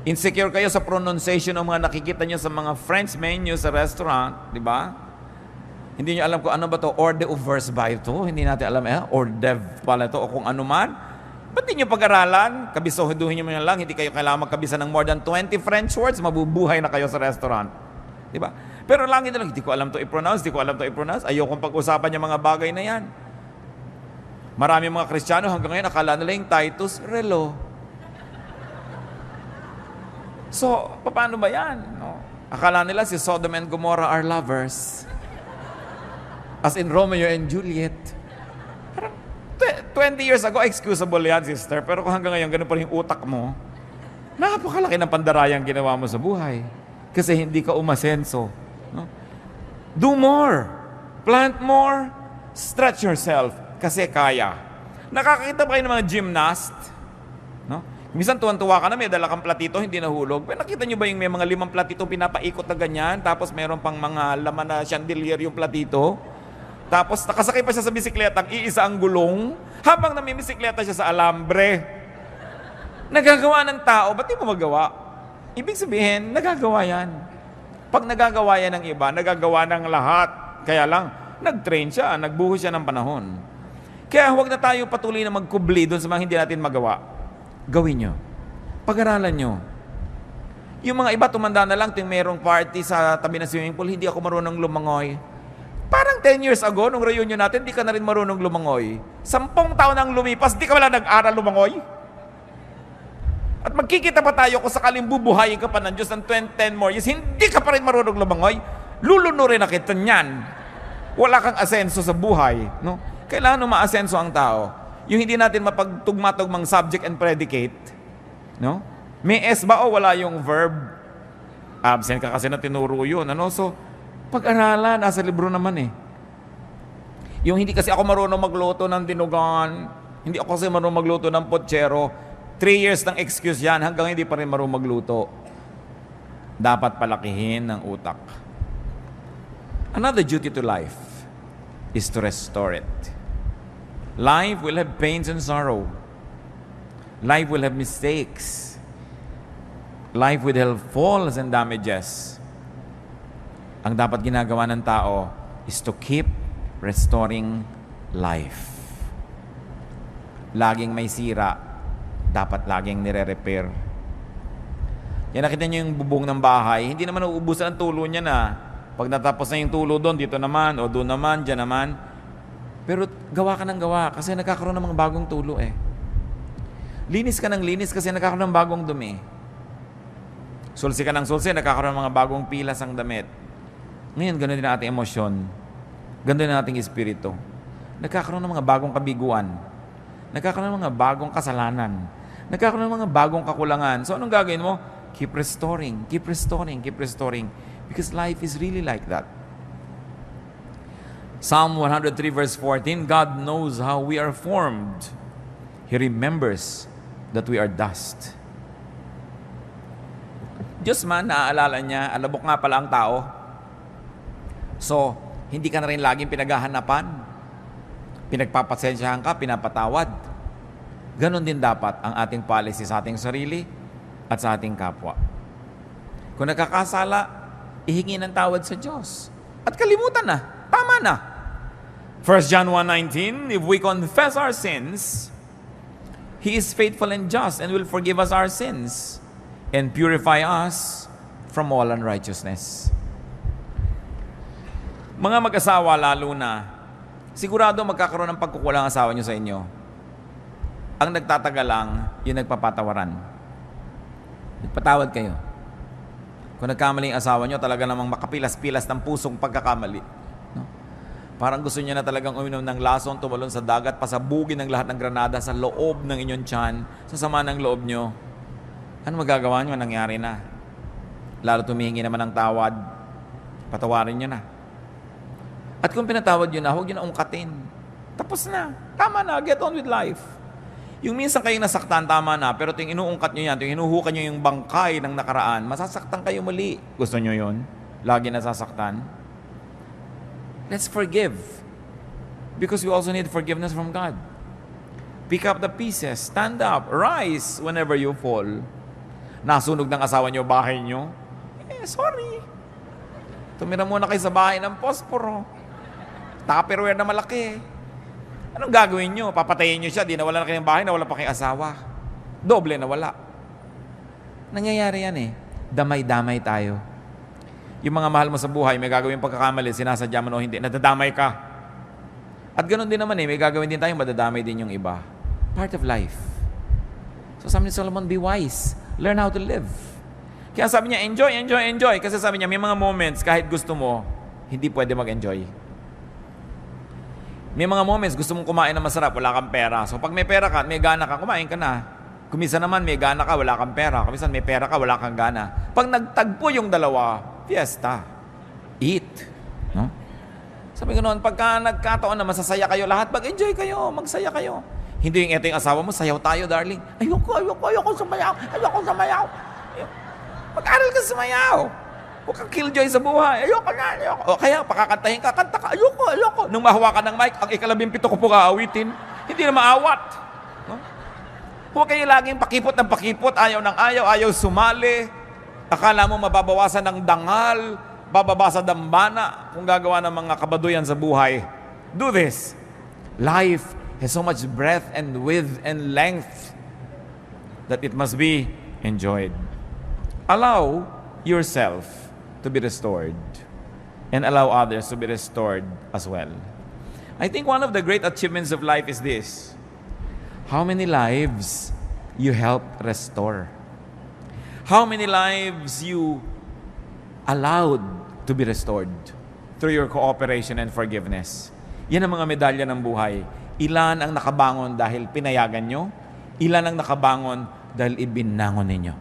Insecure kayo sa pronunciation ng mga nakikita nyo sa mga French menu sa restaurant. Diba? Hindi nyo alam kung ano ba to, order of verse ba ito? Hindi natin alam, or dev pala ito, o kung ano man. Ba't di nyo pag-aralan? Kabisaduhin nyo lang, hindi kayo kailangan magkabisa ng more than 20 French words, mabubuhay na kayo sa restaurant. Di ba? Pero lang ito lang, hindi ko alam to i-pronounce, ayokong pag-usapan yung mga bagay na yan. Marami mga Kristiyano hanggang ngayon, akala nila yung Titus Relo. So, paano ba yan? No? Akala nila si Sodom and Gomorrah are lovers. As in Romeo and Juliet. Parang 20 years ago, excusable yan, sister. Pero kung hanggang ngayon, ganun pa rin yung utak mo, napakalaki ng pandarayang ginawa mo sa buhay. Kasi hindi ka umasenso. No? Do more. Plant more. Stretch yourself. Kasi kaya. Nakakakita ba kayo ng mga gymnast? No? Minsan tuwan-tuwa ka na, may dala kang platito, hindi nahulog. Pero nakita nyo ba yung may mga 5 platito pinapaikot na ganyan, tapos meron pang mga laman na chandelier yung platito? Tapos nakasakay pa siya sa bisikleta, iisa ang gulong, habang namimisikleta siya sa alambre. Nagagawa ng tao, ba't di mo magawa? Ibig sabihin, nagagawa yan. Pag nagagawa yan ng iba, nagagawa ng lahat. Kaya lang, nag-train siya, nagbuhos siya ng panahon. Kaya huwag na tayo patuloy na magkubli doon sa mga hindi natin magawa. Gawin nyo. Pag-aralan nyo. Yung mga iba, tumanda na lang, tuwing merong party sa tabi ng swimming pool, hindi ako marunong lumangoy. Parang 10 years ago, nung reunion natin, di ka na rin marunong lumangoy. 10 taon nang lumipas, di ka wala nag-aral lumangoy. At magkikita pa tayo kung sakaling bubuhayin ka pa ng Diyos ng 10 more years, hindi ka pa rin marunong lumangoy, lulunurin na kita niyan. Wala kang asenso sa buhay. No? Kailangan umaasenso ang tao. Yung hindi natin mapagtugma-tugmang subject and predicate. No? May S ba o wala yung verb? Absent ka kasi na tinuro yun. Ano? So, pag-aralan, nasa libro naman eh. Yung hindi kasi ako marunong magluto ng dinugan, hindi ako kasi marunong magluto ng potsero, 3 years ng excuse yan, hanggang hindi pa rin marunong magluto. Dapat palakihin ng utak. Another duty to life is to restore it. Life will have pains and sorrow. Life will have mistakes. Life will have falls and damages. Ang dapat ginagawa ng tao is to keep restoring life. Laging may sira, dapat laging nire-repair. Yan, nakita niyo yung bubong ng bahay, hindi naman uubusan ang tulo niya na. Pag natapos na yung tulo doon, dito naman, o doon naman, dyan naman. Pero gawa ka ng gawa kasi nagkakaroon ng mga bagong tulo eh. Linis ka ng linis kasi nagkakaroon ng bagong dumi. Sulsi ka ng sulsi, nagkakaroon ng mga bagong pilas ang damit. Ngayon, ganoon din ang ating emosyon. Ganoon din ang ating espiritu. Nagkakaroon ng mga bagong kabiguan. Nagkakaroon ng mga bagong kasalanan. Nagkakaroon ng mga bagong kakulangan. So, anong gagawin mo? Keep restoring, keep restoring, keep restoring. Because life is really like that. Psalm 103 verse 14, God knows how we are formed. He remembers that we are dust. Diyos man, naaalala niya, alabok nga pala ang tao. So, hindi ka na rin laging pinaghahanapan. Pinagpapasensyahan ka, pinapatawad. Ganon din dapat ang ating policy sa ating sarili at sa ating kapwa. Kung nagkakasala, ihingi ng tawad sa Diyos. At kalimutan na. Tama na. 1 John 1:19, if we confess our sins, He is faithful and just and will forgive us our sins and purify us from all unrighteousness. Mga mag-asawa lalo na, sigurado magkakaroon ng pagkukulang asawa nyo sa inyo. Ang nagtatagal lang, yung nagpapatawaran. Nagpatawad kayo. Kung nagkamali ang asawa nyo, talaga namang makapilas-pilas ng pusong pagkakamali. No? Parang gusto niya na talagang uminom ng lason, tumalon sa dagat, pasabugin ng lahat ng granada sa loob ng inyong tiyan, sa sama ng loob nyo. Ano magagawa nyo? Nangyari na. Lalo tumihingi naman ng tawad, patawarin nyo na. At kung pinatawad nyo na, huwag nyo na ungkatin. Tapos na. Tama na. Get on with life. Yung minsan kayong nasaktan, tama na. Pero ting inuungkat nyo yan, ting hinuhukan nyo yung bangkay ng nakaraan, masasaktan kayo muli. Gusto nyo yun? Lagi nasasaktan? Let's forgive. Because we also need forgiveness from God. Pick up the pieces. Stand up. Rise whenever you fall. Nasunog ng asawa nyo bahay nyo? Sorry. Tumira muna kayo sa bahay ng posporo. Tupperware na malaki. Anong gagawin nyo? Papatayin nyo siya, di nawala na kayong bahay, nawala pa kayong asawa. Doble nawala. Nangyayari yan eh. Damay-damay tayo. Yung mga mahal mo sa buhay, may gagawin pagkakamali, sinasadya mo o hindi, nadadamay ka. At ganoon din naman eh, may gagawin din tayong madadamay din yung iba. Part of life. So sabi ni Solomon, be wise. Learn how to live. Kaya sabi niya, enjoy, enjoy, enjoy. Kasi sabi niya, may mga moments, kahit gusto mo, hindi pwede mag-enjoy. May mga moments, gusto mong kumain na masarap, wala kang pera. So pag may pera ka, may gana ka, kumain ka na. Kuminsan naman, may gana ka, wala kang pera. Kuminsan may pera ka, wala kang gana. Pag nagtagpo yung dalawa, fiesta. Eat. No? Sabi ko noon, pagka nagkataon na masasaya kayo lahat, mag-enjoy kayo, magsaya kayo. Hindi yung eto yung asawa mo, sayaw tayo, darling. Ayoko sumayaw. Mag-aral ka sumayaw. Huwag kang killjoy sa buhay. Ayoko. O kaya, pakakantahin ka, kanta ka. Ayoko. Nung mahawa ka ng mic, ang 17 ko po aawitin. Hindi na maawat. No? Huwag kayo laging pakipot ng pakipot, ayaw ng ayaw sumali. Akala mo mababawasan ng dangal, bababa sa dambana kung gagawa ng mga kabaduyan sa buhay. Do this. Life has so much breadth and width and length that it must be enjoyed. Allow yourself to be restored and allow others to be restored as well. I think one of the great achievements of life is this. How many lives you helped restore? How many lives you allowed to be restored through your cooperation and forgiveness? Yan ang mga medalya ng buhay. Ilan ang nakabangon dahil pinayagan nyo? Ilan ang nakabangon dahil ibinangon ninyo?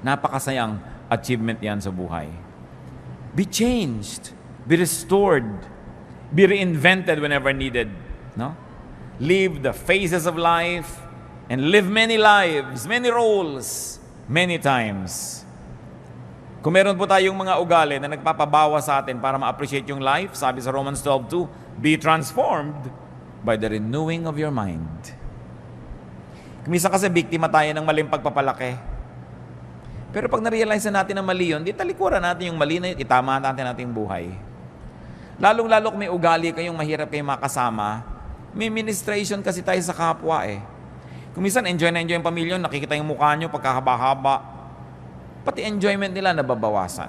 Napakasayang achievement yan sa buhay. Be changed. Be restored. Be reinvented whenever needed. No? Live the phases of life and live many lives, many roles, many times. Kung meron po tayong mga ugali na nagpapabawa sa atin para ma-appreciate yung life, sabi sa Romans 12:2, be transformed by the renewing of your mind. Kumisa kasi biktima tayo ng maling pagpapalaki. Pero pag na-realize na natin na mali yun, di talikuran natin yung mali na yun, itama natin ating buhay. Lalong-lalo kung may ugali kayong mahirap kayong makasama, may ministration kasi tayo sa kapwa eh. Kung minsan enjoy na enjoy yung pamilya, nakikita yung mukha nyo pagkahaba-haba, pati enjoyment nila nababawasan.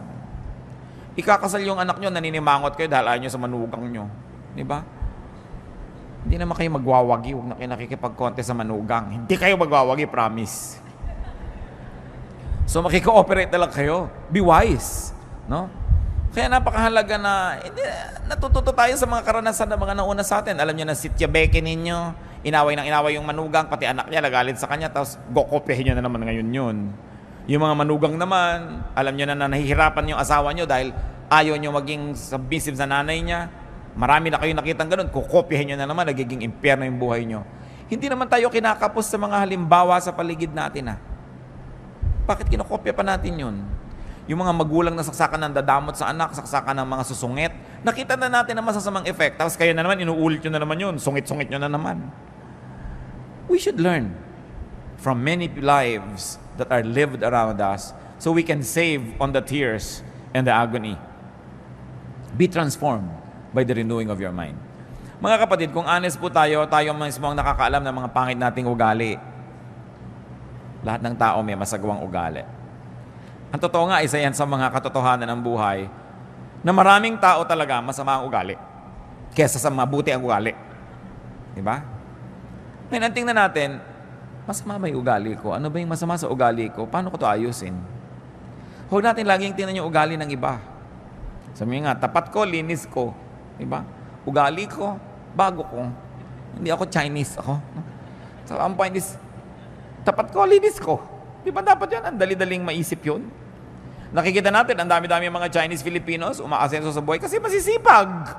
Ikakasal yung anak nyo, naninimangot kayo dahil ayaw nyo sa manugang nyo. Di ba? Hindi naman kayo magwawagi, huwag na kayo nakikipag-konte sa manugang. Hindi kayo magwawagi, promise. So makikooperate na lang kayo. Be wise. No? Kaya napakahalaga na natututo tayo sa mga karanasan ng mga nauna sa atin. Alam nyo na sityabeke ninyo, inaway yung manugang, pati anak niya, nagalit sa kanya, tapos gokopyahin nyo na naman ngayon yun. Yung mga manugang naman, alam nyo na nahihirapan yung asawa nyo dahil ayaw nyo maging submissive sa nanay niya. Marami na kayong nakitang ganun, kukopyahin nyo na naman, nagiging impyerno yung buhay nyo. Hindi naman tayo kinakapos sa mga halimbawa sa paligid natin. Bakit kinokopya pa natin yun? Yung mga magulang na saksakan ng dadamot sa anak, saksakan ng mga susungit, nakita na natin ang masasamang effect. Tapos kayo na naman, inuulit nyo na naman yun, sungit-sungit nyo na naman. We should learn from many lives that are lived around us so we can save on the tears and the agony. Be transformed by the renewing of your mind. Mga kapatid, kung honest po tayo mismo ang nakakaalam ng mga pangit nating ugali. Lahat ng tao may masagawang ugali. Ang totoo nga, isa yan sa mga katotohanan ng buhay na maraming tao talaga masama ang ugali kesa sa mabuti ang ugali. Diba? Ngayon, ang tingnan natin, masama ba yung ugali ko? Ano ba yung masama sa ugali ko? Paano ko to ayusin? Huwag natin laging tingnan yung ugali ng iba. Sabi nga, tapat ko, linis ko. Diba? Ugali ko, bago ko. Hindi ako Chinese ako. So, ang point is, tapat ko, linis ko. Di ba dapat yan? Ang dali-daling maisip yun. Nakikita natin, ang dami-dami mga Chinese Filipinos umaasenso sa buhay kasi masisipag.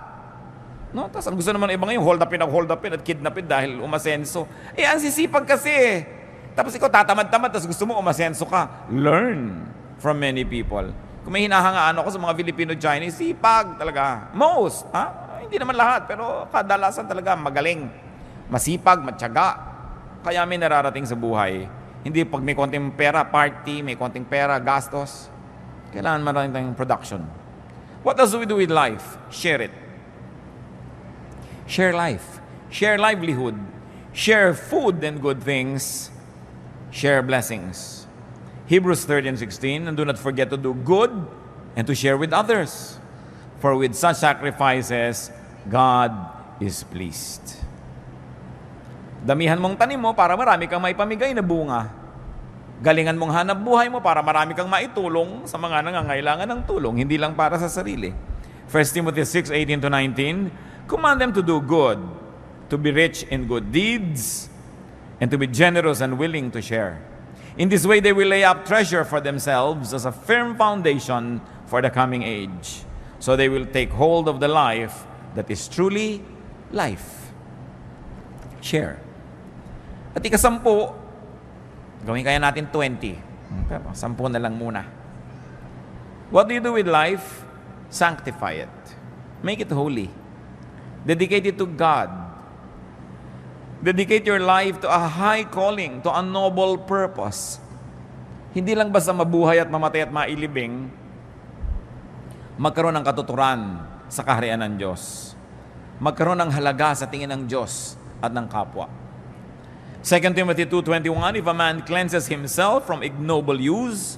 No? Tapos ang gusto naman ng iba ngayon, hold upin at kidnapin dahil umasenso. Ang sisipag kasi. Tapos ikaw tatamad-tamad, tapos gusto mo umasenso ka. Learn from many people. Kung may hinahangaan ako sa mga Filipino-Chinese, sipag talaga. Most. Hindi naman lahat, pero kadalasan talaga magaling. Masipag, matyaga. Kaya may nararating sa buhay. Hindi pag may konting pera, party, may konting pera, gastos. Kailangan maraming tayong production. What else do we do with life? Share it. Share life. Share livelihood. Share food and good things. Share blessings. Hebrews 13:16, and do not forget to do good and to share with others. For with such sacrifices, God is pleased. Damihan mong tanim mo para marami kang maipamigay na bunga. Galingan mong hanap buhay mo para marami kang maitulong sa mga nangangailangan ng tulong, hindi lang para sa sarili. 1 Timothy 6:18-19, command them to do good, to be rich in good deeds, and to be generous and willing to share. In this way, they will lay up treasure for themselves as a firm foundation for the coming age. So they will take hold of the life that is truly life. Share. At ikasampu, gawin kaya natin 20. Pero 10 na lang muna. What do you do with life? Sanctify it. Make it holy. Dedicate it to God. Dedicate your life to a high calling, to a noble purpose. Hindi lang basta mabuhay at mamatay at mailibing, magkaroon ng katuturan sa kaharian ng Diyos. Magkaroon ng halaga sa tingin ng Diyos at ng kapwa. 2 Timothy 2:21, if a man cleanses himself from ignoble use,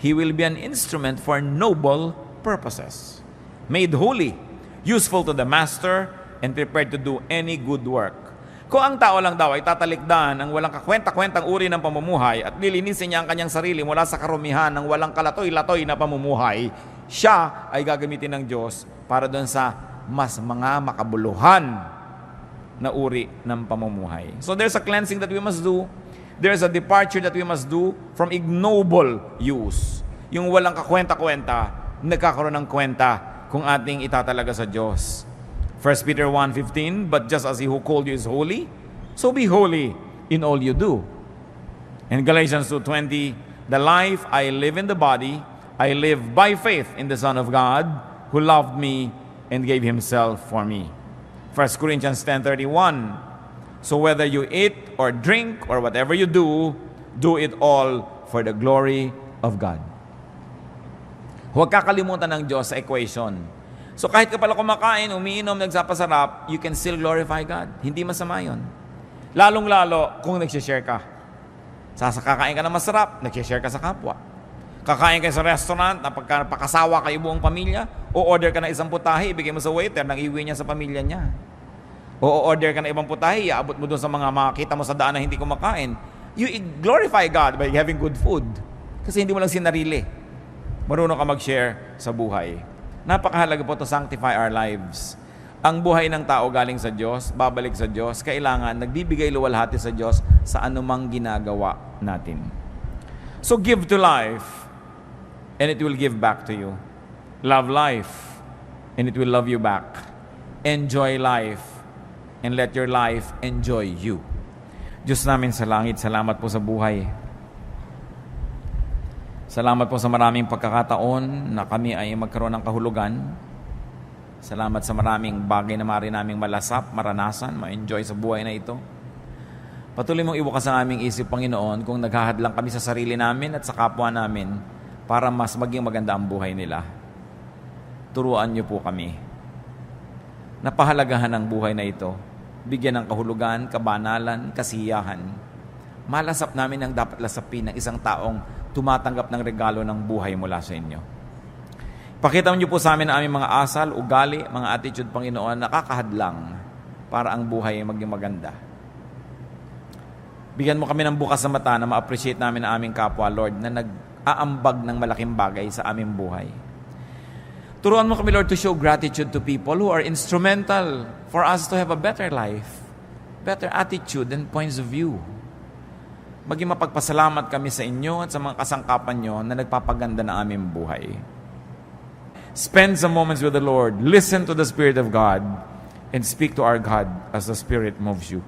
he will be an instrument for noble purposes, made holy, useful to the master, and prepared to do any good work. Kung ang tao lang daw ay tatalikdan ang walang kakwenta-kwentang uri ng pamumuhay at lilinisin niya ang kanyang sarili mula sa karumihan ng walang kalatoy-latoy na pamumuhay, siya ay gagamitin ng Diyos para doon sa mas mga makabuluhan na uri ng pamumuhay. So there's a cleansing that we must do. There's a departure that we must do from ignoble use. Yung walang kakwenta-kwenta, nagkakaroon ng kwenta kung ating itatalaga sa Diyos. 1 Peter 1:15, but just as He who called you is holy, so be holy in all you do. And Galatians 2:20, the life I live in the body, I live by faith in the Son of God, who loved me and gave Himself for me. 1 Corinthians 10:31, so whether you eat or drink or whatever you do, do it all for the glory of God. Huwag kakalimutan ng Diyos sa equation. So kahit ka pala kumakain, umiinom, nagsapasarap, you can still glorify God. Hindi masama yun. Lalong-lalo kung nagsishare ka. Kakain ka na masarap, nagsishare ka sa kapwa. Kakain ka sa restaurant, napakasawa kayo buong pamilya, o order ka ng isang putahe, ibigay mo sa waiter, nang iwi niya sa pamilya niya. O order ka ng ibang putahe, iabot mo doon sa mga makita mo sa daan na hindi kumakain. You glorify God by having good food. Kasi hindi mo lang sinarili. Marunong ka mag-share sa buhay. Napakahalaga po to sanctify our lives. Ang buhay ng tao galing sa Diyos, babalik sa Diyos, kailangan nagbibigay luwalhati sa Diyos sa anumang ginagawa natin. So give to life, and it will give back to you. Love life, and it will love you back. Enjoy life, and let your life enjoy you. Diyos namin sa langit, salamat po sa buhay. Salamat po sa maraming pagkakataon na kami ay magkaroon ng kahulugan. Salamat sa maraming bagay na maaari naming malasap, maranasan, ma-enjoy sa buhay na ito. Patuloy mong ibukas ang aming isip, Panginoon, kung naghahadlang kami sa sarili namin at sa kapwa namin para mas maging maganda ang buhay nila. Turuan niyo po kami. Napahalagahan ang buhay na ito. Bigyan ng kahulugan, kabanalan, kasiyahan. Malasap namin ang dapat lasapin ng isang taong tumatanggap ng regalo ng buhay mula sa inyo. Pakita niyo po sa amin ang aming mga asal, ugali, mga attitude, Panginoon, nakakahadlang para ang buhay ay maging maganda. Bigyan mo kami ng bukas sa mata na ma-appreciate namin ang aming kapwa, Lord, na nag-aambag ng malaking bagay sa aming buhay. Turuan mo kami, Lord, to show gratitude to people who are instrumental for us to have a better life, better attitude and points of view. Maging mapagpasalamat kami sa inyo at sa mga kasangkapan nyo na nagpapaganda ng aming buhay. Spend some moments with the Lord. Listen to the Spirit of God and speak to our God as the Spirit moves you.